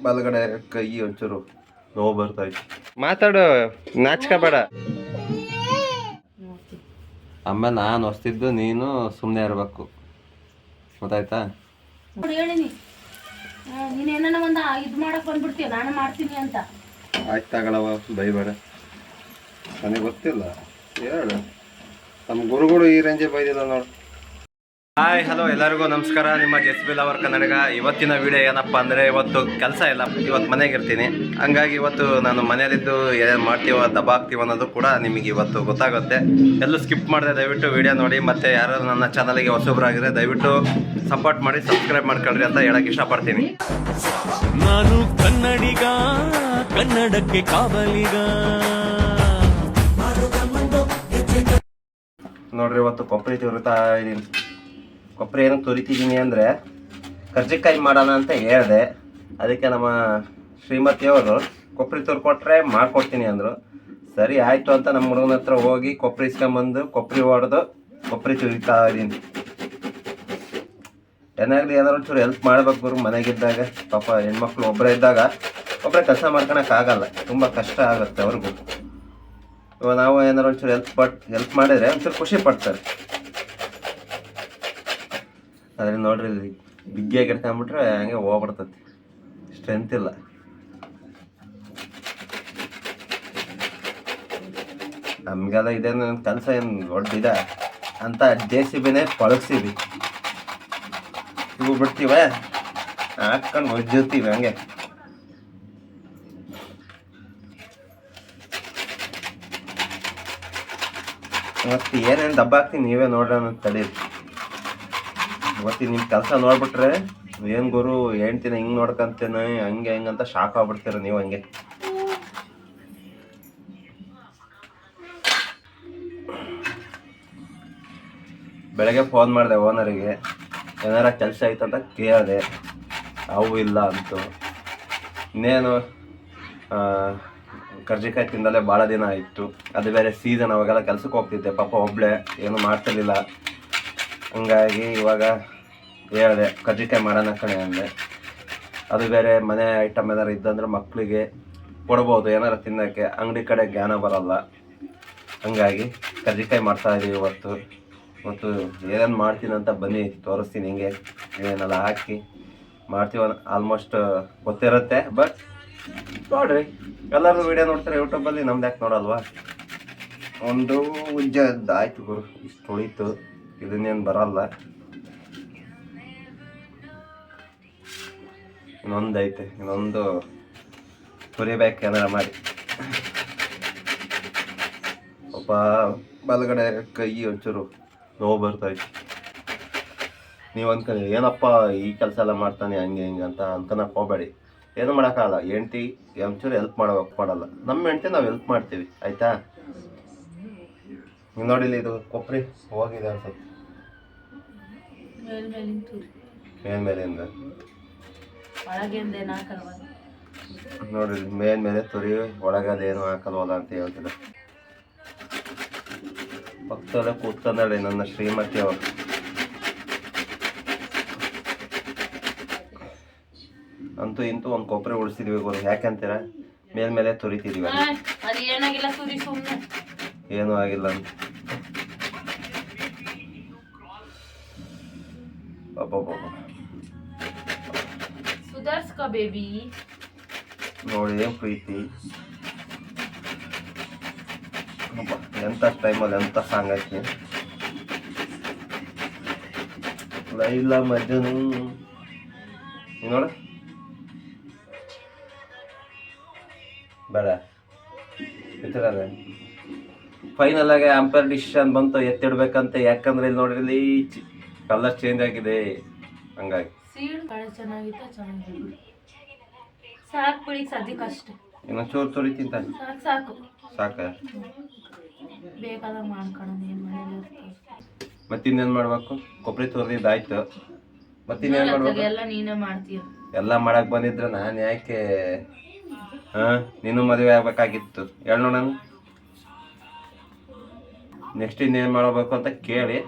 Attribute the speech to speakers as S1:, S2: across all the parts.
S1: ಬಲಗಡೆ ಕೈ ಒಂಚೂರು ನೋವು ಬರ್ತಾಯಿತ್ತು. ಮಾತಾಡು, ನಾಚ್ಕೋಬೇಡ. ಅಮ್ಮ ನಾನು ಹೊಸ್ತಿದ್ದು, ನೀನು ಸುಮ್ಮನೆ ಇರಬೇಕು, ಗೊತ್ತಾಯ್ತಾ?
S2: ನೀನೇನ ಒಂದ ಇದು ಮಾಡಕ್ ಬಂದ್ಬಿಡ್ತೀಯ, ನಾನು ಮಾಡ್ತೀನಿ ಅಂತ.
S1: ಆಯ್ತು ತಗೊಳವ, ಬೈಬೇಡ. ನನಗೆ ಗೊತ್ತಿಲ್ಲ, ಹೇಳು. ನಮ್ಮ ಗುರುಗಳು ಈ ರೇಂಜೇ ಬೈದಿಲ್ಲ ನೋಡು. ಹಾಯ್ ಹಲೋ ಎಲ್ಲರಿಗೂ ನಮಸ್ಕಾರ. ನಿಮ್ಮ ಜೆಸ್ಬಿ ಲವರ್ ಕನ್ನಡಿಗ. ಇವತ್ತಿನ ವಿಡಿಯೋ ಏನಪ್ಪ ಅಂದರೆ, ಇವತ್ತು ಕೆಲಸ ಇಲ್ಲ, ಇವತ್ತು ಮನೆಗೆ ಇರ್ತೀನಿ. ಹಂಗಾಗಿ ಇವತ್ತು ನಾನು ಮನೆಯಲ್ಲಿದ್ದು ಏನೇನು ಮಾಡ್ತೀವೋ ದಬಾಕ್ತೀವೋ ಅನ್ನೋದು ಕೂಡ ನಿಮಗೆ ಇವತ್ತು ಗೊತ್ತಾಗುತ್ತೆ. ಎಲ್ಲೂ ಸ್ಕಿಪ್ ಮಾಡಿದೆ ದಯವಿಟ್ಟು ವಿಡಿಯೋ ನೋಡಿ. ಮತ್ತು ಯಾರು ನನ್ನ ಚಾನಲ್ಗೆ ಹೊಸಬ್ರಾಗಿದ್ರೆ ದಯವಿಟ್ಟು ಸಪೋರ್ಟ್ ಮಾಡಿ, ಸಬ್ಸ್ಕ್ರೈಬ್ ಮಾಡ್ಕೊಳ್ರಿ ಅಂತ ಹೇಳಕ್ಕೆ ಇಷ್ಟಪಡ್ತೀನಿ.
S3: ನಾನು ಕನ್ನಡಿಗ, ಕನ್ನಡಕ್ಕೆ ಕಾವಲಿಗ.
S1: ನೋಡ್ರಿ, ಇವತ್ತು ಕೊಬ್ಬರಿ ತುರಿತಾ ಇದ್ದೀನಿ. ಕೊಬ್ಬರಿ ಏನಕ್ಕೆ ತುರಿತಿದ್ದೀನಿ ಅಂದರೆ, ಕರ್ಜಿಕಾಯಿ ಮಾಡೋಣ ಅಂತ ಹೇಳಿದೆ. ಅದಕ್ಕೆ ನಮ್ಮ ಶ್ರೀಮತಿಯವರು ಕೊಬ್ಬರಿ ತುರ್ಕೊಟ್ರೆ ಮಾಡಿಕೊಡ್ತೀನಿ ಅಂದರು. ಸರಿ ಆಯಿತು ಅಂತ ನಮ್ಮ ಹುಡುಗನ ಹತ್ರ ಹೋಗಿ ಕೊಬ್ಬರಿ ಇಸ್ಕೊಂಬಂದು ಕೊಬ್ಬರಿ ಹೊಡೆದು ಕೊಬ್ಬರಿ ತುರಿತಾ ಇದ್ದೀನಿ. ಏನಾಗಲಿ ಏನಾದ್ರು ಒಂಚೂರು ಹೆಲ್ಪ್ ಮಾಡ್ಬೇಕು ಗುರು. ಮನೆಗಿದ್ದಾಗ ಪಾಪ ಹೆಣ್ಮಕ್ಳು ಒಬ್ಬರೇ ಇದ್ದಾಗ ಒಬ್ಬರೇ ಕೆಲಸ ಮಾಡ್ಕೊಳಕ್ಕಾಗಲ್ಲ, ತುಂಬ ಕಷ್ಟ ಆಗುತ್ತೆ ಅವ್ರಿಗೂ. ಇವಾಗ ನಾವು ಏನಾರು ಒಂಚೂರು ಹೆಲ್ಪ್ ಮಾಡಿದರೆ ಒಂಚೂರು ಖುಷಿ ಪಡ್ತಾರೆ. ಆದರೆ ನೋಡ್ರಿ, ಬಿಗ್ಗಿಯಾಗಿ ಇಟ್ಕೊಂಡ್ಬಿಟ್ರೆ ಹಂಗೆ ಹೋಗ್ಬಿಡ್ತೈತಿ, ಸ್ಟ್ರೆಂತ್ ಇಲ್ಲ. ನಮಗೆಲ್ಲ ಇದೇನು ಕೆಲಸ ಏನು ದೊಡ್ಡದಿದೆ ಅಂತ JCB ಪಳಗ್ಸಿವಿ. ಇವು ಬಿಡ್ತೀವ, ಹಾಕ್ಕೊಂಡು ಒಜ್ಜಿರ್ತೀವಿ ಹಂಗೆ. ಮತ್ತು ಏನೇನು ದಬ್ಬ ಹಾಕ್ತೀನಿ ನೀವೇ ನೋಡೋಣ ತಡೀರಿ. ಇವತ್ತು ನಿಮ್ಮ ಕೆಲಸ ನೋಡ್ಬಿಟ್ರೆ ಏನು ಗುರು ಹೇಳ್ತೀನಿ ಹಿಂಗೆ ನೋಡ್ಕೊಂತೇನೆ ಹಂಗೆ ಹೆಂಗಂತ ಶಾಕ್ ಆಗ್ಬಿಡ್ತೀರ ನೀವು. ಹಂಗೆ ಬೆಳಗ್ಗೆ ಫೋನ್ ಮಾಡಿದೆ ಓನರಿಗೆ, ಏನಾರ ಕೆಲಸ ಐತಂತ ಕೇಳಿದೆ. ಅವು ಇಲ್ಲ ಅಂತು. ಇನ್ನೇನು ಕರ್ಜಿಕಾಯಿ ತಿಂದಲೇ ಭಾಳ ದಿನ ಆಯಿತು. ಅದು ಬೇರೆ ಸೀಸನ್, ಅವಾಗೆಲ್ಲ ಕೆಲ್ಸಕ್ಕೆ ಹೋಗ್ತಿದ್ದೆ. ಪಾಪ ಒಬ್ಬಳೇ ಏನು ಮಾಡ್ತಿರ್ಲಿಲ್ಲ. ಹಂಗಾಗಿ ಇವಾಗ ಹೇಳಿದೆ ಕರ್ಜಿಕಾಯಿ ಮಾಡೋಣ ಕಣೆ ಅಂದೆ. ಅದು ಬೇರೆ ಮನೆ ಐಟಮ್ ಏನಾರು ಇದ್ದಂದ್ರೆ ಮಕ್ಕಳಿಗೆ ಕೊಡ್ಬೋದು ಏನಾರು ತಿನ್ನೋಕ್ಕೆ. ಅಂಗಡಿ ಕಡೆ ಜ್ಞಾನ ಬರೋಲ್ಲ. ಹಂಗಾಗಿ ಕರ್ಜಿಕಾಯಿ ಮಾಡ್ತಾಯಿದ್ದೀವಿ ಇವತ್ತು. ಮತ್ತು ಏನೇನು ಮಾಡ್ತೀನಿ ಅಂತ ಬನ್ನಿ ತೋರಿಸ್ತೀನಿ. ಹಿಂಗೆ ಏನೆಲ್ಲ ಹಾಕಿ ಮಾಡ್ತೀವಿ. ಆಲ್ಮೋಸ್ಟ್ ಗೊತ್ತಿರುತ್ತೆ, ಬಟ್ ನೋಡ್ರಿ ಎಲ್ಲರೂ ವೀಡಿಯೋ ನೋಡ್ತಾರೆ ಯೂಟ್ಯೂಬಲ್ಲಿ, ನಮ್ದು ಯಾಕೆ ನೋಡಲ್ವಾ? ಒಂದು ಉಜ್ಜದ್ದು ಆಯ್ತು ಗುರು, ಇಷ್ಟು ಉಳಿತು. ಇದನ್ನೇನು ಬರಲ್ಲ, ಇನ್ನೊಂದು ಐತೆ. ಇನ್ನೊಂದು ತುರಿಬೇಕು ಏನಾರ ಮಾಡಿ. ಪಾಪ ಬಲಗಡೆ ಕೈ ಒಂಚೂರು ನೋವು ಬರ್ತಾಯಿತ್ತು. ನೀವು ಅಂದ್ಕೊಳ್ಳಿ ಏನಪ್ಪ ಈ ಕೆಲಸ ಎಲ್ಲ ಮಾಡ್ತಾನೆ ಹಂಗೆ ಹಿಂಗೆ ಅಂತ ಅನ್ಕೊಳಕ್ಕೆ ಹೋಗಬೇಡಿ. ಏನು ಮಾಡೋಕ್ಕಾಗಲ್ಲ. ಹೆಂಡ್ತಿ ಒಂಚೂರು ಹೆಲ್ಪ್ ಮಾಡಲ್ಲ. ನಮ್ಮ ಹೆಂಡ್ತಿ ನಾವು ಹೆಲ್ಪ್ ಮಾಡ್ತೀವಿ, ಆಯಿತಾ? ನೀವು ನೋಡಿಲ್ಲ, ಇದು ಕೊಬ್ಬರಿ ಹೋಗಿದೆ ಅನ್ಸುತ್ತೆ ಮೇಲಿಂದ. ನೋಡ್ರಿ, ಮೇಲೆ ತುರಿ, ಒಳಗದೇನು ಹಾಕಲ್ವಲ್ಲ ಅಂತ ಹೇಳ್ತಿದ್ದೆ. ಪಕ್ಕದಲ್ಲೇ ಕೂತ್ಕೊಂಡಾಳೆ ನನ್ನ ಶ್ರೀಮತಿ ಅವರು. ಅಂತೂ ಇಂತೂ ಒಂದು ಕೊಬ್ಬರಿ ಉಳಿಸಿದ್ವಿ ಗುರು. ಯಾಕಂತೀರ? ಮೇಲ್ಮೇಲೆ ತುರಿತಿದೀವಿ, ಏನೂ ಆಗಿಲ್ಲ ಅಂತ. ನೋಡಿ ಏನು ಪ್ರೀತಿ, ಎಂಥ ಟೈಮಲ್ಲಿ ಎಂಥ ಸಾಂಗ್ ಹಾಕಿ ಲೈಲಾ ಮಜ್ನು ನೋಡ ಬೇಡ. ಫೈನಲ್ ಆಗಿ ಆಂಪರ್ ಡಿಸಿಷನ್ ಬಂತು, ಎತ್ತಿಡ್ಬೇಕಂತ. ಯಾಕಂದ್ರೆ ಇಲ್ಲಿ ನೋಡ್ರಿ, ಇಲ್ಲಿ ಕಲರ್ ಚೇಂಜ್ ಆಗಿದೆ. ಹಂಗಾಗಿ ಇನ್ನೊಂಚೂರು ತುರಿತೀನಿ ಸಾಕು. ಮತ್ತಿನ್ನೇನು ಮಾಡ್ಬೇಕು? ಕೊಬ್ಬರಿ ತುರಿದಾಯ್ತು, ಮತ್ತಿನ್ನೇನು ಮಾಡ್ಬೇಕು? ಎಲ್ಲ ಮಾಡಕ್ ಬಂದಿದ್ರೆ ನಾನು ಯಾಕೆ ನೀನು ಮದುವೆ ಆಗ್ಬೇಕಾಗಿತ್ತು ಹೇಳ ನೋಡೋಣ. ನೆಕ್ಸ್ಟ್ ಇನ್ನೇನು ಮಾಡಬೇಕು ಅಂತ ಕೇಳಿ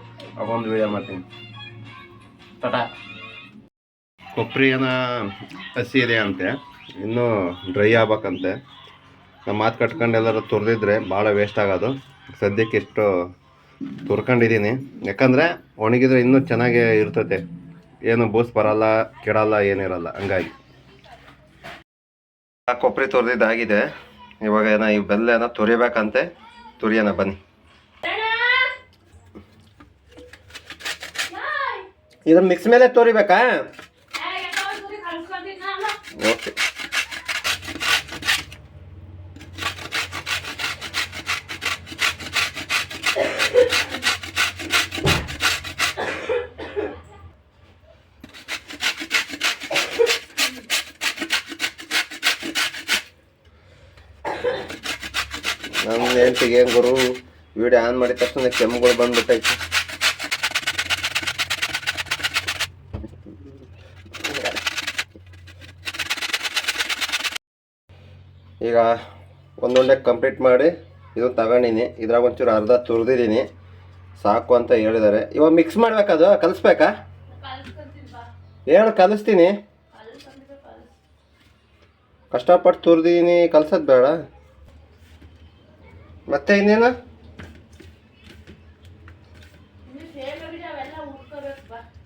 S1: ಅವೊಂದು ವಿಡಿಯೋ ಮಾಡ್ತೀನಿ. ಟಾಟಾ. ಕೊಬ್ಬರಿ ಏನೋ ಹಸಿ ಇದೆ ಅಂತೆ, ಇನ್ನೂ ಡ್ರೈ ಆಗ್ಬೇಕಂತೆ. ನಮ್ಮ ಮಾತು ಕಟ್ಕೊಂಡು ಎಲ್ಲರೂ ತುರಿದಿದ್ರೆ ಭಾಳ ವೇಸ್ಟ್ ಆಗೋದು. ಸದ್ಯಕ್ಕೆ ಎಷ್ಟು ತುರ್ಕೊಂಡಿದ್ದೀನಿ, ಯಾಕಂದರೆ ಒಣಗಿದ್ರೆ ಇನ್ನೂ ಚೆನ್ನಾಗೇ ಇರ್ತೈತೆ, ಏನು ಬೂಸ್ ಬರಲ್ಲ, ಕೆಡಲ್ಲ, ಏನಿರಲ್ಲ. ಹಂಗಾಗಿ ಕೊಬ್ಬರಿ ತುರಿದಿದ್ದಾಗಿದೆ. ಇವಾಗ ಏನೋ ಈ ಬೆಲ್ಲ ತುರಿಬೇಕಂತೆ, ತುರಿಯೋಣ ಬನ್ನಿ. ಇದನ್ನ ಮಿಕ್ಸ್ ಮೇಲೆ ತೋರಿಬೇಕಾ? ಓಕೆ. ನಮ್ಮ ಹೆಂಡತಿಗೆ ಏನು ಗುರು ವಿಡಿಯೋ ಆನ್ ಮಾಡಿದ ತಕ್ಷಣ ಕೆಮ್ಮುಗಳು ಬಂದ್ಬಿಟ್ಟೈತೆ. ಈಗ ಒಂದೊಂದೇ ಕಂಪ್ಲೀಟ್ ಮಾಡಿ ಇದು ತಗೊಂಡಿನಿ. ಇದ್ರಾಗ ಒಂಚೂರು ಅರ್ಧ ತುರಿದಿದ್ದೀನಿ, ಸಾಕು ಅಂತ ಹೇಳಿದ್ದಾರೆ. ಇವಾಗ ಮಿಕ್ಸ್ ಮಾಡ್ಬೇಕದು, ಕಲಿಸ್ಬೇಕಾ? ಹೇಳು, ಕಲಿಸ್ತೀನಿ. ಕಷ್ಟಪಟ್ಟು ತುರಿದೀನಿ, ಕಲ್ಸೋದು ಬೇಡ. ಮತ್ತೆ ಇನ್ನೇನು?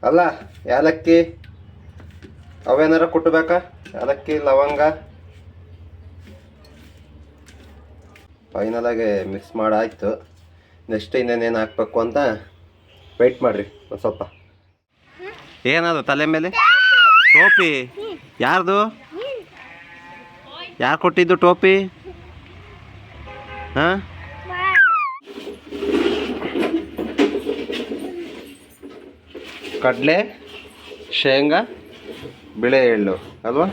S1: ಅಲ್ಲ, ಏಲಕ್ಕಿ ಅವೇನಾರ ಕುಟ್ಟಬೇಕಾ? ಏಲಕ್ಕಿ, ಲವಂಗ. ಫೈನಲಾಗಿ ಮಿಕ್ಸ್ ಮಾಡಾಯ್ತು. ನೆಕ್ಸ್ಟ್ ಇನ್ನೇನೇನು ಹಾಕ್ಬೇಕು ಅಂತ ವೆಯ್ಟ್ ಮಾಡಿರಿ ಒಂದು ಸ್ವಲ್ಪ. ಏನದು ತಲೆ ಮೇಲೆ ಟೋಪಿ? ಯಾರ್ದು? ಯಾರು ಕೊಟ್ಟಿದ್ದು ಟೋಪಿ? ಹಾಂ, ಕಡಲೆ, ಶೇಂಗಾ, ಬಿಳೆ ಎಳ್ಳು ಅಲ್ವಾ?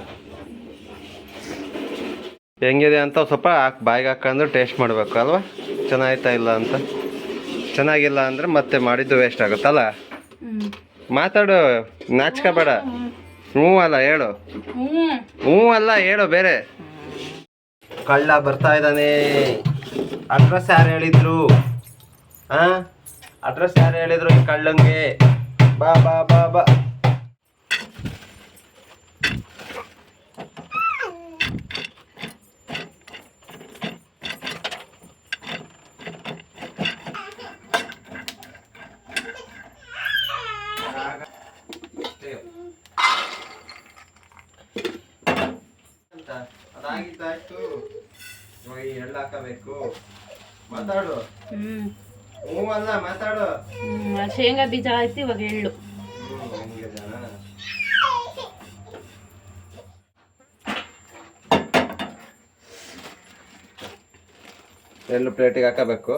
S1: ಹೆಂಗಿದೆ ಅಂತ ಸ್ವಲ್ಪ ಬಾಯಿಗೆ ಹಾಕೊಂಡು ಟೇಸ್ಟ್ ಮಾಡಬೇಕು ಅಲ್ವಾ? ಚೆನ್ನಾಯ್ತಾ ಇಲ್ಲ ಅಂತ. ಚೆನ್ನಾಗಿಲ್ಲ ಅಂದರೆ ಮತ್ತೆ ಮಾಡಿದ್ದು ವೇಸ್ಟ್ ಆಗುತ್ತಲ್ಲ. ಮಾತಾಡು, ನಾಚ್ಕೋಬೇಡ. ಹ್ಞೂ ಅಲ್ಲ ಹೇಳು, ಹ್ಞೂ ಅಲ್ಲ ಹೇಳು ಬೇರೆ. ಕಳ್ಳ ಬರ್ತಾ ಇದ್ದಾನೆ. ಅಡ್ರೆಸ್ ಯಾರು ಹೇಳಿದ್ರು? ಹಾಂ, ಅಡ್ರೆಸ್ ಯಾರು ಹೇಳಿದ್ರು ಈ ಕಳ್ಳಂಗೆ? ಬಾ ಬಾ ಬಾ ಬಾ. ಅದಾಗಿದ್ದಾಯ್ತು. ಇವಾಗ ಈ ಎಳ್ಳು ಹಾಕಬೇಕು. ಮಾತಾಡು. ಹ್ಞೂ ಅಲ್ಲ ಮಾತಾಡು.
S2: ಶೇಂಗಾ ಬೀಜ ಆಯ್ತು, ಇವಾಗ ಎಳ್ಳು.
S1: ಎಳ್ಳು ಪ್ಲೇಟಿಗೆ ಹಾಕಬೇಕು.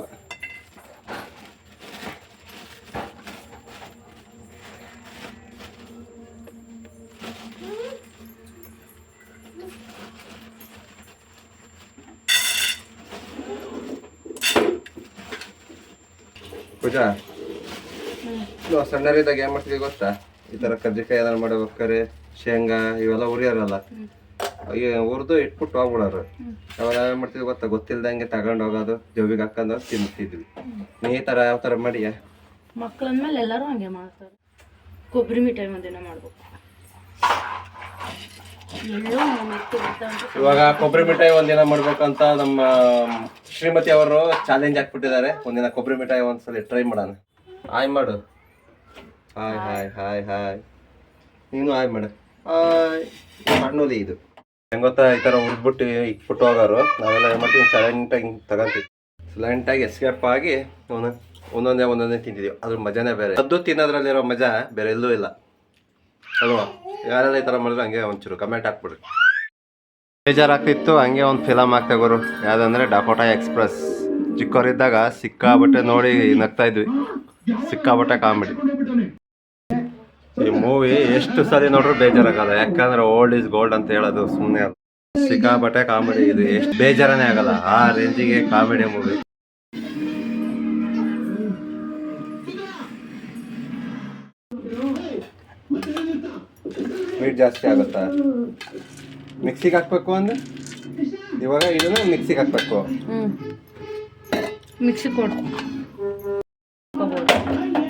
S1: ಪೂಜಾ, ಸಣ್ಣರಿದ್ದಾಗ ಏನ್ ಮಾಡ್ತೀವಿ ಗೊತ್ತಾ? ಈ ತರ ಕಜ್ಜಿಕಾಯಿ ಏನಾರು ಮಾಡ್ಬೇಕಾರೆ ಶೇಂಗಾ ಇವೆಲ್ಲ ಉರಿಯೋರಲ್ಲ, ಹುರಿದು ಇಟ್ಬಿಟ್ಟು ಹೋಗ್ಬಿಡೋರು. ಅವಾಗ ಏನ್ ಮಾಡ್ತೀವಿ ಗೊತ್ತಾ? ಗೊತ್ತಿಲ್ದಂಗೆ ತಗೊಂಡು ಹೋಗೋದು, ಜೋಬಿಗೆ ಹಾಕೊಂಡು ತಿಂತಿದ್ವಿ. ನೀ ಈ ತರ ಯಾವ ತರ ಮಾಡಿಯಾ?
S2: ಮಕ್ಕಳಂದ್ಮೇಲೆ ಎಲ್ಲರೂ ಹಂಗೆ ಮಾಡ್ತಾರೆ. ಕೊಬ್ಬರಿ ಮಿಠಾಯಿ ಒಂದಿನ ಮಾಡ್ಬೇಕು.
S1: ಇವಾಗ ಕೊಬ್ಬರಿ ಮಿಠಾಯಿ ಒಂದಿನ ಮಾಡ್ಬೇಕಂತ ನಮ್ಮ ಶ್ರೀಮತಿ ಅವರು ಚಾಲೆಂಜ್ ಹಾಕ್ಬಿಟ್ಟಿದ್ದಾರೆ. ಒಂದಿನ ಕೊಬ್ಬರಿ ಮಿಠಾಯಿ ಒಂದ್ಸಲ ಟ್ರೈ ಮಾಡೋಣ. ಹಾಯ್ ಮಾಡು. Hi hi hi hi. ನೀನು ಹಾಯ್ ಮಾಡು. ಹಾಯ್. ಸಣ್ಣದಿ ಇದು ಹೆಂಗ್ ಗೊತ್ತಾ? ಈ ಥರ ಹುಡ್ಬಿಟ್ಟು ಇಟ್ಬಿಟ್ಟು ಹೋಗೋರು. ನಾವೆಲ್ಲ ಏನು ಮಾಡ್ತೀವಿ, ಸೈಲೆಂಟಾಗಿ ಹಿಂಗೆ ತಗೊಂತೀವಿ. ಸೈಲೆಂಟಾಗಿ ಎಸ್ಕೇಪ್ ಆಗಿ ಒಂದೊಂದೇ ತಿಂತಿದ್ದೀವಿ. ಅದ್ರ ಮಜಾನೇ ಬೇರೆ. ಅದು ತಿನ್ನೋದ್ರಲ್ಲಿರೋ ಮಜಾ ಬೇರೆ ಎಲ್ಲೂ ಇಲ್ಲ ಅಲ್ವಾ? ಯಾರೆಲ್ಲ ಈ ಥರ ಮಾಡಿದ್ರೆ ಹಂಗೆ ಒಂಚೂರು ಕಮೆಂಟ್ ಹಾಕ್ಬಿಡ್ರಿ. ಬೇಜಾರಾಗ್ತಿತ್ತು, ಹಂಗೆ ಒಂದು ಫಿಲಮ್ ಹಾಕ್ತಾಗೋರು. ಯಾವುದಂದ್ರೆ ಡಕೋಟಾ ಎಕ್ಸ್ಪ್ರೆಸ್. ಚಿಕ್ಕವರಿದ್ದಾಗ ಸಿಕ್ಕಾಬಟ್ಟೆ ನೋಡಿ ನಗ್ತಾ ಇದ್ವಿ. ಸಿಕ್ಕಾಬಟ್ಟೆ ಕಾಮಿಡಿ. ಈ ಮೂವಿ ಎಷ್ಟು ಸರಿ ನೋಡ್ರು ಬೇಜಾರಾಗಲ್ಲ, ಯಾಕಂದ್ರೆ ಓಲ್ಡ್ ಈಸ್ ಗೋಲ್ಡ್ ಅಂತ ಹೇಳೋದು ಸುಮ್ಮನೆ. ಸಿಕ್ಕಾಬಟ್ಟೆ ಕಾಮಿಡಿ ಇದು, ಎಷ್ಟು ಬೇಜಾರನೇ ಆಗಲ್ಲ, ಆ ರೇಂಜಿಗೆ ಕಾಮಿಡಿ ಮೂವಿ. ಸ್ವೀಟ್ ಜಾಸ್ತಿ ಆಗುತ್ತಾ? ಮಿಕ್ಸಿಗೆ ಹಾಕ್ಬೇಕು ಅಂದ್ರೆ ಇವಾಗ ಇದನ್ನ ಮಿಕ್ಸಿಗೆ ಹಾಕ್ಬೇಕು.
S2: ಮಿಕ್ಸಿ ಕೊಡು.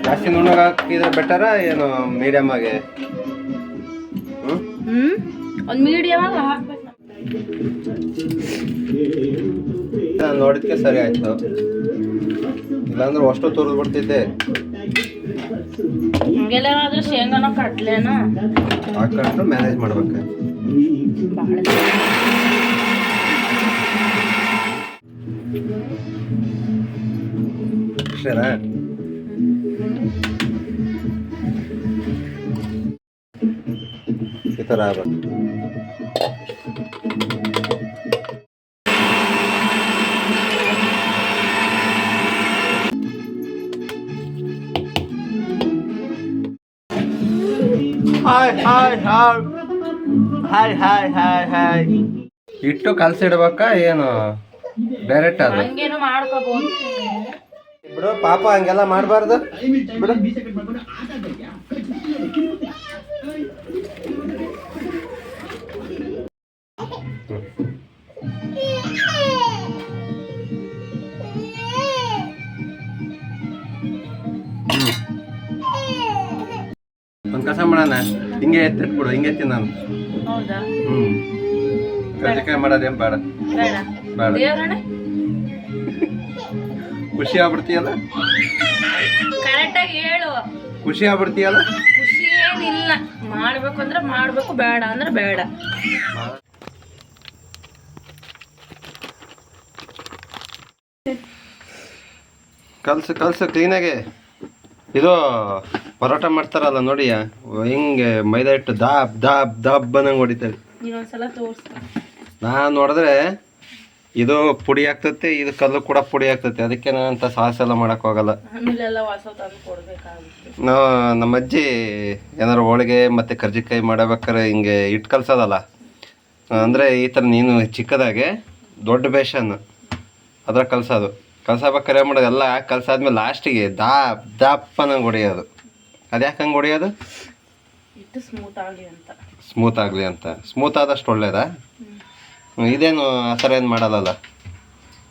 S1: ಜಾಸ್ತಿ ನುಣ್ಣಗೆ ಹಾಕಿದ್ರೆ ಬೆಟರ ಏನು ಮೀಡಿಯಮ್ ಆಗಿ?
S2: ಒಂದು ಮೀಡಿಯಮ್ ಆಗಿ ಹಾಕ್ಬೇಕು.
S1: ನಾನು ನೋಡಿದ್ಕೆ ಸರಿ ಆಯ್ತು, ಇಲ್ಲಾಂದ್ರೆ ಅಷ್ಟು ತುರಿದು ಬಿಡ್ತಿದ್ದೆ.
S2: ಹಂಗೆಲ್ಲ ಆದ್ರೆ ಶೇಂಗಾನ ಕಡ್ಲೆನ
S1: ಹಾಕೊಂಡು ಮ್ಯಾನೇಜ್ ಮಾಡ್ಬೇಕು.
S2: ಭಾಳ
S1: ಅಷ್ಟೇನಾ? ಈ ಥರ ಆಗ್ಬೇಕು. Hi hi hi hi hi hi hi. ಇಟ್ಟು ಕಲ್ಸಿಡ್ಬೇಕಾ ಏನು ಡೈರೆಕ್ಟ್ ಅದು?
S2: ಹಂಗೇನು ಮಾಡ್ಕೋಬಹುದು
S1: ಬಿಡು ಪಾಪ, ಹಂಗೆಲ್ಲ ಮಾಡಬಾರ್ದು ಬಿಡು. ಒಂದು ಕಸ ಮಾಡೋಣ, ಹಿಂಗೆ ಎತ್ತಿಟ್ಬಿಡು, ಹಿಂಗೆ ಎತ್ತಿ ನಾನು.
S2: ಹೌದಾ?
S1: ಕರ್ಜಿಕಾಯಿ ಮಾಡೋದೇನು ಬೇಡ
S2: ಬೇಡ
S1: ಬೇಡ.
S2: ದೇವ್ರಣ್ಣ
S1: ಖುಷಿ ಆಗ್ಬಿಡ್ತೀಯಲ್ಲ,
S2: ಕರೆಕ್ಟಾಗಿ ಹೇಳು.
S1: ಖುಷಿ ಆಗ್ಬಿಡ್ತೀಯಲ್ಲ.
S2: ಖುಷಿ ಏನಿಲ್ಲ, ಮಾಡ್ಬೇಕು ಅಂದ್ರೆ ಮಾಡ್ಬೇಕು, ಬೇಡ ಅಂದ್ರೆ ಬೇಡ.
S1: ಕಲ್ಸು ಕಲ್ಸು ಕ್ಲೀನಾಗೆ. ಇದು ಪರೋಟ ಮಾಡ್ತಾರಲ್ಲ ನೋಡಿ, ಹಿಂಗೆ ಮೈದಾ ಹಿಟ್ಟು ದಾಬ್ ದಾಬ್ ದಾಬ್ ಅನ್ನಂಗೆ ಹೊಡಿತಾರೆ.
S2: ನೀನೊಂದ್ಸಲ ತೋರ್ಸ.
S1: ನಾನು ನೋಡಿದ್ರೆ ಇದು ಪುಡಿ ಆಗ್ತೈತೆ, ಇದು ಕಲ್ಲು ಕೂಡ ಪುಡಿ ಆಗ್ತೈತೆ. ಅದಕ್ಕೆ ನಾನು ಅಂತ ಸಾಸ್ ಎಲ್ಲ ಮಾಡಕ್ ಹೋಗಲ್ಲ.
S2: ಆಮೇಲೆಲ್ಲ ಹೊಸ ತಂದು ಕೊಡ್ಬೇಕಾಗುತ್ತೆ.
S1: ನಾವು ನಮ್ಮ ಅಜ್ಜಿ ಏನಾರು ಹೋಳಿಗೆ ಮತ್ತು ಕರ್ಜಿಕಾಯಿ ಮಾಡಬೇಕಾರೆ ಹಿಂಗೆ ಇಟ್ಟು ಕಲ್ಸೋದಲ್ಲ, ಅಂದರೆ ಈ ಥರ ನೀನು ಚಿಕ್ಕದಾಗೆ ದೊಡ್ಡ ಬೇಷನ್ನು ಅದ್ರ ಕಲ್ಸೋದು. ಕಲ್ಸಬೇಕಾರೆ ಮಾಡೋದು ಎಲ್ಲ ಕಲ್ಸಾದ್ಮೇಲೆ ಲಾಸ್ಟಿಗೆ ದಾಪ್ ದಾಪ್ ನಂಗೆ ಹೊಡಿಯೋದು. ಅದು ಯಾಕೆ ಹಂಗೆ ಹೊಡಿಯೋದು?
S2: ಇಟ್ಟು ಸ್ಮೂತ್ ಆಗಲಿ ಅಂತ.
S1: ಸ್ಮೂತ್ ಆಗಲಿ ಅಂತ. ಸ್ಮೂತ್ ಆದಷ್ಟು ಒಳ್ಳೇದಾ? ಇದೇನು ಆ ಥರ ಏನು ಮಾಡಲ್ಲ.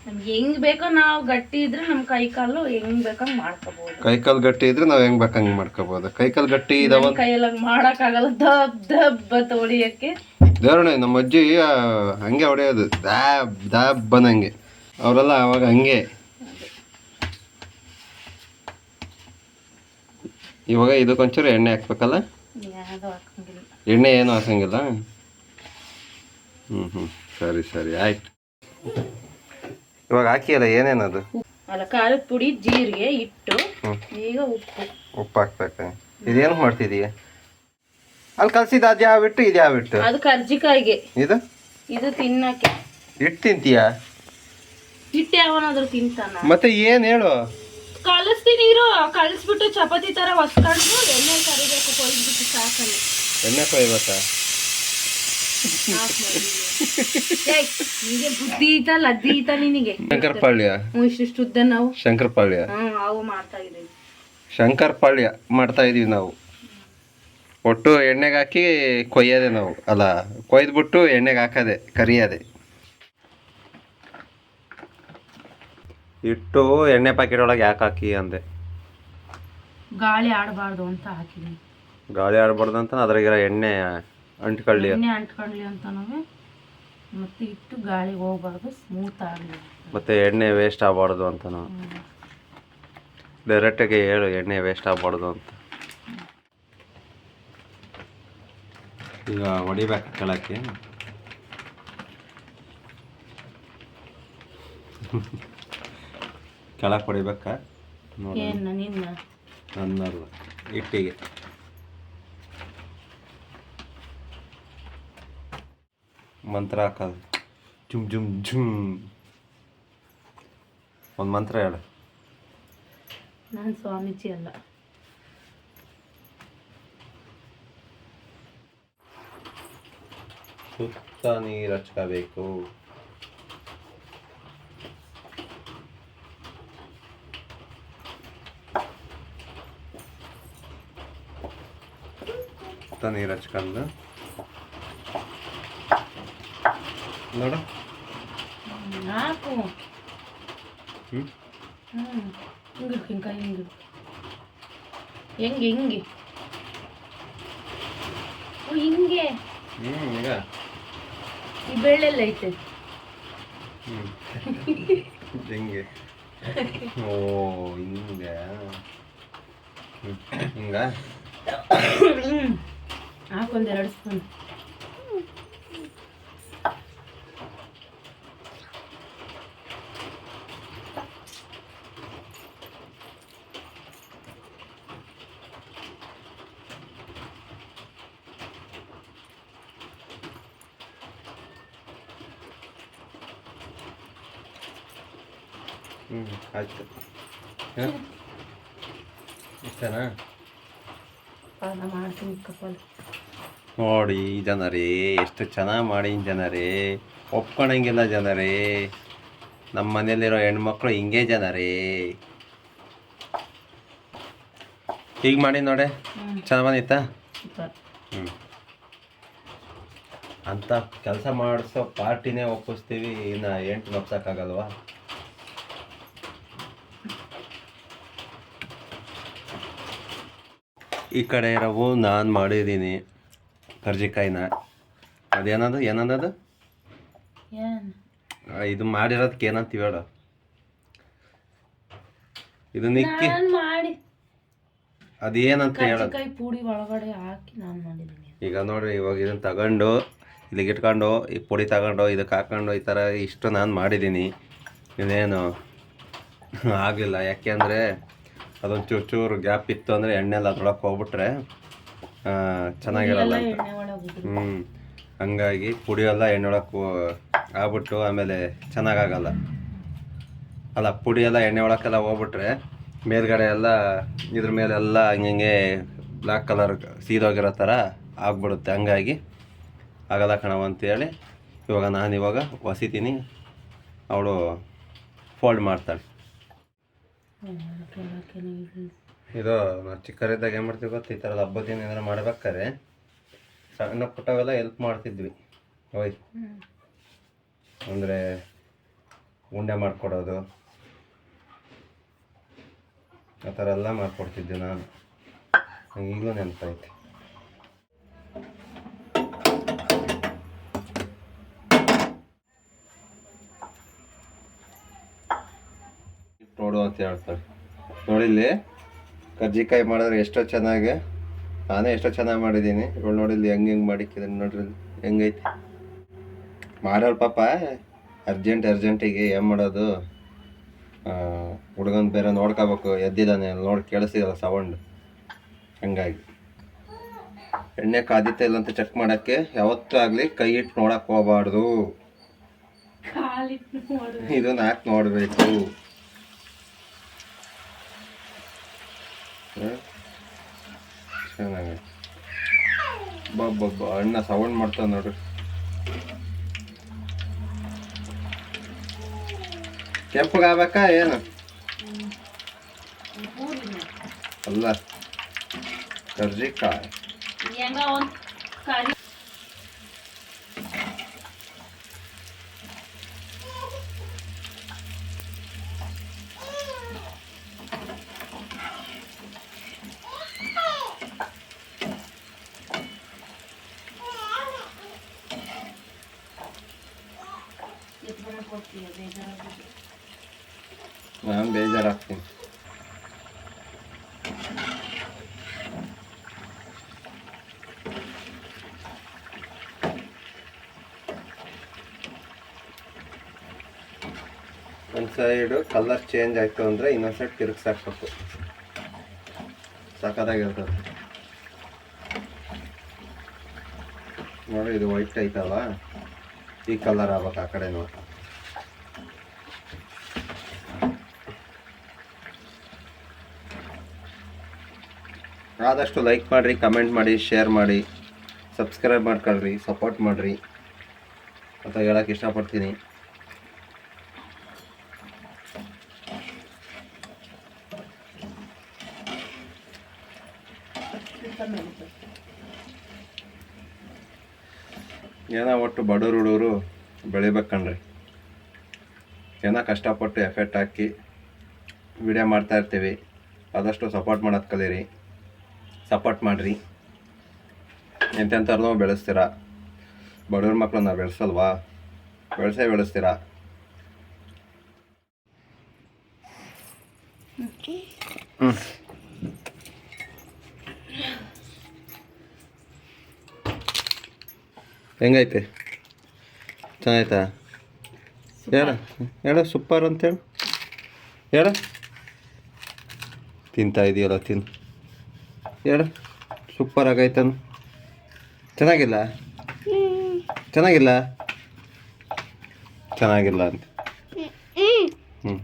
S2: ನಮ್ಗೆ ಹೆಂಗ್ ಬೇಕೋ ನಾವು ಗಟ್ಟಿ ಇದ್ರೆ ನಮ್ಮ ಕೈ ಕಾಲು ಹೆಂಗ್ ಬೇಕಂಗ್ ಮಾಡ್ಕೋಬಹುದು.
S1: ಕೈಕಾಲು ಗಟ್ಟಿ ಇದ್ರೆ ನಾವು ಹೆಂಗ್ ಬೇಕಂಗೆ ಮಾಡ್ಕೋಬಹುದು. ಕೈಕಾಲು ಗಟ್ಟಿ ಇದಾವ
S2: ಕೈಯೆಲ್ಲ ಮಾಡಕ್ಕಾಗಲ್ಲ, ದಬ್ ದಬ್ ಅಂತ ಹೊಡಿಯಕ್ಕೆ.
S1: ದೇವ್ರಣ್ಣ ನಮ್ಮ ಅಜ್ಜಿ ಹಂಗೆ ಹೊಡೆಯೋದು, ದಾಬ್ ದಾಬ್ ಅನ್ನಂಗೆ. ಅವರೆಲ್ಲ ಅವಾಗ ಹಂಗೆ. ಇವಾಗ ಇದಕ್ಕೊಂಚೂರು ಎಣ್ಣೆ ಹಾಕ್ಬೇಕಲ್ಲ?
S2: ಯಾವ್ದು ಹಾಕಂಗಿಲ್ಲ.
S1: ಎಣ್ಣೆ ಏನು ಹಾಕಂಗಿಲ್ಲ? ಸರಿ ಸರಿ ಆಯ್ತು. ಇವಾಗ ಹಾಕಿಯಲ್ಲ, ಏನೇನದು?
S2: ಅಲ್ಲ, ಖಾರದ ಪುಡಿ, ಜೀರಿಗೆ, ಹಿಟ್ಟು, ಈಗ ಉಪ್ಪು
S1: ಹಾಕ್ಬೇಕು. ಇದೇನು ಮಾಡ್ತಿದೀಯ? ಅಲ್ಲಿ ಕಲ್ಸಿದ ಅದು ಯಾವ ಹಿಟ್ಟು, ಇದು ಯಾವ ಹಿಟ್ಟು?
S2: ಅದು ಕರ್ಜಿಕಾಯಿಗೆ.
S1: ಇದು
S2: ತಿನ್ನಕ್ಕೆ.
S1: ಹಿಟ್ಟು ತಿಂತೀಯ?
S2: ಹಿಟ್ಟು ಯಾವನಾದ್ರೂ ತಿಂತಾನ?
S1: ಮತ್ತೆ ಏನ್ ಹೇಳು?
S2: ಕಲಿಸ್ತೀನಿ ಇರು. ಕಲಿಸ್ಬಿಟ್ಟು ಚಪಾತಿ ತರ ಹೊಸ್ಕೊಂಡು ಎಣ್ಣೆ ಕರಿಬೇಕು, ಕೊಯ್ದ್ಬಿಟ್ಟು ಸಾಕಲ್ಲ.
S1: ಎಣ್ಣೆ ಕೊಯ್ಬೇಕಾ?
S2: ನಿನಗೆ ಬುದ್ಧಿ ಐತಲ್ಲ, ಅದ್ದಿ ಐತ ನಿನಗೆ.
S1: ಶಂಕರಪಾಳ್ಯ
S2: ಇಷ್ಟಿಷ್ಟು ಉದ್ದ ನಾವು
S1: ಶಂಕರಪಾಳ್ಯ
S2: ಅವು ಮಾಡ್ತಾ ಇದೀವಿ.
S1: ಶಂಕರಪಾಳ್ಯ ಮಾಡ್ತಾ ಇದೀವಿ ನಾವು. ಒಟ್ಟು ಎಣ್ಣೆಗೆ ಹಾಕಿ ಕೊಯ್ಯೋದೆ ನಾವು, ಅಲ್ಲ ಕೊಯ್ದ್ಬಿಟ್ಟು ಎಣ್ಣೆಗೆ ಹಾಕೋದೆ, ಕರಿಯೋದೆ. ಇಟ್ಟು ಎಣ್ಣೆ ಪ್ಯಾಕೆಟ್ ಒಳಗೆ ಯಾಕೆ ಹಾಕಿ ಅಂದೆ?
S2: ಗಾಳಿ ಆಡಬಾರ್ದು ಅಂತ ಹಾಕಿದೀನಿ.
S1: ಗಾಳಿ ಆಡಬಾರ್ದು ಅಂತ ಅದ್ರಾಗಿರೋ ಎಣ್ಣೆ ಅಂಟ್ಕೊಳ್ಳಿ
S2: ಅಂತನೂ, ಮತ್ತೆ ಇಟ್ಟು ಗಾಳಿಗೆ ಹೋಗ್ಬಾರ್ದು, ಸ್ಮೂತ್ ಆಗಲಿ,
S1: ಮತ್ತೆ ಎಣ್ಣೆ ವೇಸ್ಟ್ ಆಗಬಾರ್ದು ಅಂತ. ನಾವು ಡೈರೆಕ್ಟಾಗಿ ಹೇಳು, ಎಣ್ಣೆ ವೇಸ್ಟ್ ಆಗಬಾರ್ದು ಅಂತ. ಈಗ ಹೊಡಿಬೇಕು ಕೆಳಕ್ಕೆ. ಕೆಳಕ್ಕೆ ಹೊಡಿಬೇಕಾ? ನನ್ನಲ್ಲ, ಹಿಟ್ಟಿಗೆ. ಮಂತ್ರ ಹಾಕೋದು, ಜುಮ್ ಜುಮ್ ಜುಮ್. ಒಂದು ಮಂತ್ರ ಹೇಳು.
S2: ನಾನು ಸ್ವಾಮೀಜಿ ಅಲ್ಲ.
S1: ಸುತ್ತ ನೀರು ಹಚ್ಕೋಬೇಕು. ಸುತ್ತ ನೀರು ಹಚ್ಕೊಂಡು ನೋಡು.
S2: ನಾಲ್ಕು ಹಿಂಗೆ ಹಿಂಗೆ ಹೆಂಗೆ ಹಿಂಗೆ ಹಿಂಗೆ
S1: ಈಗ
S2: ಈ ಬೆಳ್ಳೆಲ್ಲ ಐತೆ.
S1: ಹಿಂಗೆ ಓ ಹಿಂಗೆ ಹಿಂಗ
S2: ಹಾಕೊಂದೆರಡು ಸ್ಪೂನ್.
S1: ಆಯ್ತು ಇಷ್ಟನಾ?
S2: ಮಾಡ್ತೀನಿ ಕಪ್ಪಲ್.
S1: ನೋಡಿ ಜನರೇ, ಎಷ್ಟು ಚೆನ್ನಾಗಿ ಮಾಡಿ ಜನರೇ, ಒಪ್ಕೊಳಂಗಿಲ್ಲ ಜನರೇ. ನಮ್ಮ ಮನೇಲಿರೋ ಹೆಣ್ಮಕ್ಳು ಹಿಂಗೆ ಜನರೇ. ಹೀಗೆ ಮಾಡಿ ನೋಡೆ, ಚೆನ್ನಾಗಿ ಬಂದಿತ್ತಾ? ಅಂತ ಕೆಲಸ ಮಾಡಿಸೋ ಪಾರ್ಟಿನೇ ಒಪ್ಪಿಸ್ತೀವಿ, ಇನ್ನು ಎಂಟು ಒಪ್ಸೋಕ್ಕಾಗಲ್ವಾ? ಈ ಕಡೆ ಇರೋವು ನಾನು ಮಾಡಿದ್ದೀನಿ ಕರ್ಜಿಕಾಯಿನ. ಅದೇನದು ಏನದು ಇದು ಮಾಡಿರೋದಕ್ಕೆ ಏನಂತೀವಿ ಹೇಳು? ಇದು ನಿಕ್ಕಿ
S2: ಮಾಡಿ
S1: ಅದೇನಂತ ಹೇಳೋದು?
S2: ಪುಡಿ ಒಳಗಡೆ ಹಾಕಿ ನಾನು ಮಾಡಿದ್ದೀನಿ.
S1: ಈಗ ನೋಡ್ರಿ, ಇವಾಗ ಇದನ್ನು ತಗೊಂಡು ಇಲ್ಲಿಗೆ ಇಟ್ಕೊಂಡು ಈ ಪುಡಿ ತಗೊಂಡು ಇದಕ್ಕೆ ಹಾಕೊಂಡು ಈ ಥರ ಇಷ್ಟು ನಾನು ಮಾಡಿದ್ದೀನಿ. ಇದೇನು ಆಗಲಿಲ್ಲ, ಯಾಕೆಂದರೆ ಅದೊಂದು ಚೂರು ಗ್ಯಾಪ್ ಇತ್ತು ಅಂದರೆ ಎಣ್ಣೆಲ್ಲ ಅದ್ರೊಳಗೆ ಹೋಗ್ಬಿಟ್ರೆ ಚೆನ್ನಾಗಿರಲ್ಲ ಅಂತ. ಹಂಗಾಗಿ ಪುಡಿ ಎಲ್ಲ ಎಣ್ಣೆ ಒಳಗೆ ಆಗ್ಬಿಟ್ಟು ಆಮೇಲೆ ಚೆನ್ನಾಗಾಗಲ್ಲ ಅಲ್ಲ. ಪುಡಿ ಎಲ್ಲ ಎಣ್ಣೆ ಒಳಕ್ಕೆಲ್ಲ ಹೋಗ್ಬಿಟ್ರೆ ಮೇಲ್ಗಡೆ ಎಲ್ಲ ಇದ್ರ ಮೇಲೆಲ್ಲ ಹಂಗೆ ಬ್ಲ್ಯಾಕ್ ಕಲರ್ ಸೀದೋಗಿರೋ ಥರ ಆಗ್ಬಿಡುತ್ತೆ. ಹಂಗಾಗಿ ಆಗಲ್ಲ ಕಣವ ಅಂತೇಳಿ ಇವಾಗ ನಾನಿವಾಗ ಹೊಸಿತೀನಿ, ಅವಳು ಫೋಲ್ಡ್ ಮಾಡ್ತಾಳೆ. ಇದು ನಾವು ಚಿಕ್ಕರಿದ್ದಾಗ ಏನು ಮಾಡ್ತೀವಿ ಗೊತ್ತು, ಈ ಥರದ ಹಬ್ಬದ ದಿನ ಏನಾರು ಮಾಡ್ಬೇಕಾದ್ರೆ ಸಣ್ಣ ಪುಟ್ಟವೆಲ್ಲ ಹೆಲ್ಪ್ ಮಾಡ್ತಿದ್ವಿ. ಓಯ್ ಅಂದರೆ ಉಂಡೆ ಮಾಡಿಕೊಡೋದು ಆ ಥರ ಎಲ್ಲ ಮಾಡಿಕೊಡ್ತಿದ್ದೆ ನಾನು. ಈಗಲೂ ನೆನಪೈತೆ. ನೋಡು ಅಂತ ಹೇಳ್ತಾರೆ. ನೋಡಿಲ್ಲಿ ಕರ್ಜಿಕಾಯಿ ಮಾಡಿದ್ರೆ ಎಷ್ಟೋ ಚೆನ್ನಾಗಿ, ನಾನೇ ಎಷ್ಟೋ ಚೆನ್ನಾಗಿ ಮಾಡಿದ್ದೀನಿ. ಇವಳು ನೋಡಿಲ್ಲಿ ಹೆಂಗೆ ಮಾಡಿಕ್ಕಿದ್ದೀನಿ ನೋಡ್ರಿ, ಹೆಂಗೈತಿ ಮಾಡೋಳು ಪಾಪ. ಅರ್ಜೆಂಟಿಗೆ ಏನು ಮಾಡೋದು, ಹುಡುಗನ ಬೇರೆ ನೋಡ್ಕೋಬೇಕು, ಎದ್ದಿದ್ದಾನೆ ನೋಡಿ ಕೇಳಿಸಿದಲ್ಲ ಸೌಂಡ್. ಹಂಗಾಗಿ ಎಣ್ಣೆ ಕಾದಿತ್ತ ಇಲ್ಲ ಅಂತ ಚೆಕ್ ಮಾಡೋಕ್ಕೆ ಯಾವತ್ತೂ ಆಗಲಿ ಕೈ ಇಟ್ಟು ನೋಡಕ್ಕೆ ಹೋಗಬಾರ್ದು, ಇದನ್ನ ಹಾಕಿ ನೋಡಬೇಕು. ಚೆನ್ನಾಗಿ ಬಬ್ಬ ಅಣ್ಣ ಸೌಂಡ್ ಮಾಡ್ತಾವ ನೋಡ್ರಿ. ಕೆಂಪಗಾಗಬೇಕಾ ಏನು ಅಲ್ಲ, ಕರ್ಜಿಕಾಯಿ ನಾನು ಬೇಜಾರಾಗ್ತೀನಿ. ಒಂದು ಸೈಡು ಕಲರ್ ಚೇಂಜ್ ಆಯಿತು ಅಂದರೆ ಇನ್ನೊಂದು ಸೈಡ್ ತಿರುಗಿಸಾಕ್ಬೇಕು, ಸಖತ್ತಾಗಿರ್ತದೆ ನೋಡಿ. ಇದು ವೈಟ್ ಐತಲ್ಲ, ಈ ಕಲರ್ ಆಗ್ಬೇಕು ಆ ಕಡೆ ನೋಡಿ. ಆದಷ್ಟು ಲೈಕ್ ಮಾಡಿರಿ, ಕಮೆಂಟ್ ಮಾಡಿ, ಶೇರ್ ಮಾಡಿ, ಸಬ್ಸ್ಕ್ರೈಬ್ ಮಾಡ್ಕೊಳ್ರಿ, ಸಪೋರ್ಟ್ ಮಾಡಿರಿ ಅಂತ ಹೇಳೋಕ್ಕೆ ಇಷ್ಟಪಡ್ತೀನಿ. ಏನೋ ಒಟ್ಟು ಬಡವ್ರು ಹುಡುಗರು ಬೆಳಿಬೇಕಣ್ರಿ. ಏನೋ ಕಷ್ಟಪಟ್ಟು ಎಫೆಕ್ಟ್ ಹಾಕಿ ವಿಡಿಯೋ ಮಾಡ್ತಾಯಿರ್ತೀವಿ. ಆದಷ್ಟು ಸಪೋರ್ಟ್ ಮಾಡೋದು ಕಲೀರಿ, ಸಪೋರ್ಟ್ ಮಾಡಿರಿ. ಎಂತೆಂಥವ್ರನ್ನೂ ಬೆಳೆಸ್ತೀರ. ಬಡವ್ರ ಮಕ್ಕಳನ್ನ ಬೆಳೆಸಲ್ವಾ? ಬೆಳೆಸ್ತೀರಾ? ಹ್ಞೂ ಹೆಂಗೈತೆ? ಚೆನ್ನಾಯ್ತಾ? ಹೇಳ ಸೂಪರ್ ಅಂತೇಳು. ಹೇಳ ತಿಂತಾ ಇದೆಯಲ್ಲ ತಿನ್ನು. ಹೇಳ ಸೂಪರ್ ಆಗೈತನು. ಚೆನ್ನಾಗಿಲ್ಲ? ಚೆನ್ನಾಗಿಲ್ಲ ಚೆನ್ನಾಗಿಲ್ಲ ಅಂತ. ಹ್ಞೂ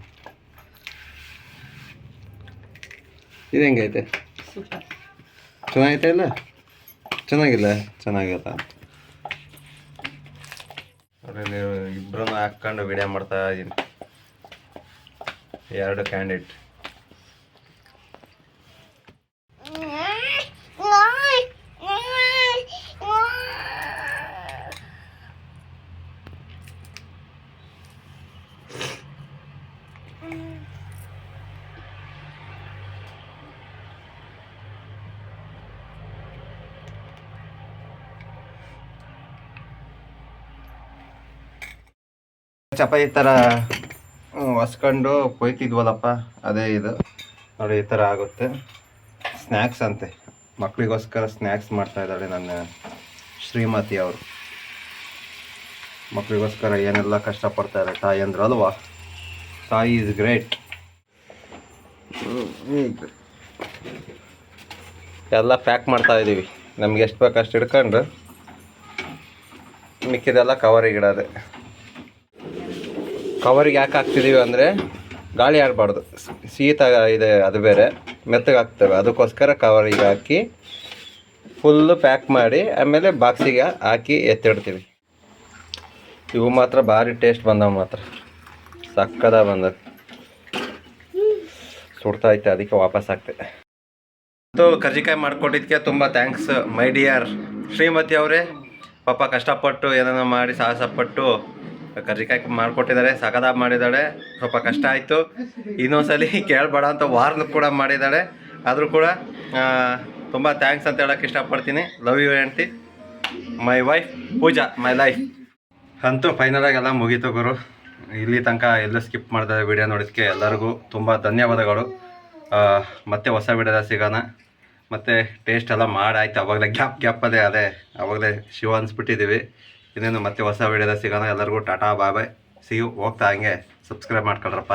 S1: ಇದು ಹೆಂಗೈತೆ? ಚೆನ್ನಾಗೈತೆ ಇಲ್ಲ? ಚೆನ್ನಾಗಿಲ್ಲ ಚೆನ್ನಾಗಿಲ್ಲ ಅಂತ ನೋಡ್ರಿ. ನೀವು ಇಬ್ಬರೂ ಹಾಕ್ಕೊಂಡು ವಿಡಿಯೋ ಮಾಡ್ತಾ ಇದ್ದೀನಿ. 2 ಕ್ಯಾಂಡಿಡೇಟ್. ಚಪಾತಿ ಥರ ಹೊಸ್ಕೊಂಡು ಕೊಯ್ತಿದ್ವಲ್ಲಪ್ಪ, ಅದೇ ಇದು ನೋಡಿ. ಈ ಥರ ಆಗುತ್ತೆ. ಸ್ನ್ಯಾಕ್ಸ್ ಅಂತೆ, ಮಕ್ಕಳಿಗೋಸ್ಕರ ಸ್ನ್ಯಾಕ್ಸ್ ಮಾಡ್ತಾಯಿದ್ದಾಳೆ ನನ್ನ ಶ್ರೀಮತಿ ಅವರು. ಮಕ್ಕಳಿಗೋಸ್ಕರ ಏನೆಲ್ಲ ಕಷ್ಟಪಡ್ತಾರೆ ತಾಯಿ ಅಂದರು ಅಲ್ವಾ? ತಾಯಿ ಈಸ್ ಗ್ರೇಟ್. ಎಲ್ಲ ಪ್ಯಾಕ್ ಮಾಡ್ತಾಯಿದ್ದೀವಿ. ನಮ್ಗೆ ಎಷ್ಟು ಬೇಕು ಅಷ್ಟು ಹಿಡ್ಕೊಂಡು ಮಿಕ್ಕಿದೆಲ್ಲ ಕವರಿಗೆ ಇಡೋದೆ. ಕವರಿಗೆ ಯಾಕೆ ಹಾಕ್ತಿದ್ದೀವಿ ಅಂದರೆ ಗಾಳಿ ಆಡಬಾರ್ದು, ಶೀತ ಇದೆ, ಅದು ಬೇರೆ ಮೆತ್ತಗೆ ಹಾಕ್ತೇವೆ. ಅದಕ್ಕೋಸ್ಕರ ಕವರಿಗೆ ಹಾಕಿ ಫುಲ್ಲು ಪ್ಯಾಕ್ ಮಾಡಿ ಆಮೇಲೆ ಬಾಕ್ಸಿಗೆ ಹಾಕಿ ಎತ್ತಿಡ್ತೀವಿ. ಇವು ಮಾತ್ರ ಭಾರಿ ಟೇಸ್ಟ್ ಬಂದವು, ಮಾತ್ರ ಸಕ್ಕದ ಬಂದವು. ಸುಡ್ತೈತೆ, ಅದಕ್ಕೆ ವಾಪಸ್ ಹಾಕ್ತೆ. ಕರ್ಜಿಕಾಯಿ ಮಾಡಿಕೊಟ್ಟಿದ್ದಕ್ಕೆ ತುಂಬ ಥ್ಯಾಂಕ್ಸ್ ಮೈ ಡಿಯರ್ ಶ್ರೀಮತಿ ಅವರೇ. ಪಾಪ ಕಷ್ಟಪಟ್ಟು ಏನೇನೋ ಮಾಡಿ ಸಾಹಸಪಟ್ಟು ಕರ್ಜಿಕಾಯಿ ಮಾಡಿಕೊಟ್ಟಿದ್ದಾರೆ. ಸಕದಾಗಿ ಮಾಡಿದ್ದಾಳೆ. ಸ್ವಲ್ಪ ಕಷ್ಟ ಆಯಿತು. ಇನ್ನೊಂದ್ಸಲಿ ಕೇಳಬೇಡ ಅಂತ ವಾರ್ನ್ ಕೂಡ ಮಾಡಿದ್ದಾಳೆ. ಆದರೂ ಕೂಡ ತುಂಬ ಥ್ಯಾಂಕ್ಸ್ ಅಂತ ಹೇಳೋಕ್ಕೆ ಇಷ್ಟಪಡ್ತೀನಿ. Love you aunty, my wife Pooja, my life. ಅಂತೂ ಫೈನಲಾಗಿ ಎಲ್ಲ ಮುಗೀತು ಗುರು. ಇಲ್ಲಿ ತನಕ ಎಲ್ಲ ಸ್ಕಿಪ್ ಮಾಡಿದ ವಿಡಿಯೋ ನೋಡೋದಕ್ಕೆ ಎಲ್ಲರಿಗೂ ತುಂಬ ಧನ್ಯವಾದಗಳು. ಮತ್ತೆ ಹೊಸ ವಿಡಿಯೋದ ಸಿಗೋಣ. ಮತ್ತು ಟೇಸ್ಟ್ ಎಲ್ಲ ಮಾಡಾಯ್ತು. ಆವಾಗಲೇ ಗ್ಯಾಪಲ್ಲೇ ಅದೇ ಆವಾಗಲೇ ಶಿವ ಅನ್ಸ್ಬಿಟ್ಟಿದ್ದೀವಿ. ಇನ್ನೇನು ಮತ್ತೆ ಹೊಸ ವಿಡಿಯೋದ ಸಿಗೋಣ. ಎಲ್ಲರಿಗೂ tata bye bye. See you. ಹೋಗ್ತಾ ಹಂಗೆ ಸಬ್ಸ್ಕ್ರೈಬ್ ಮಾಡ್ಕೊಳ್ರಪ್ಪ.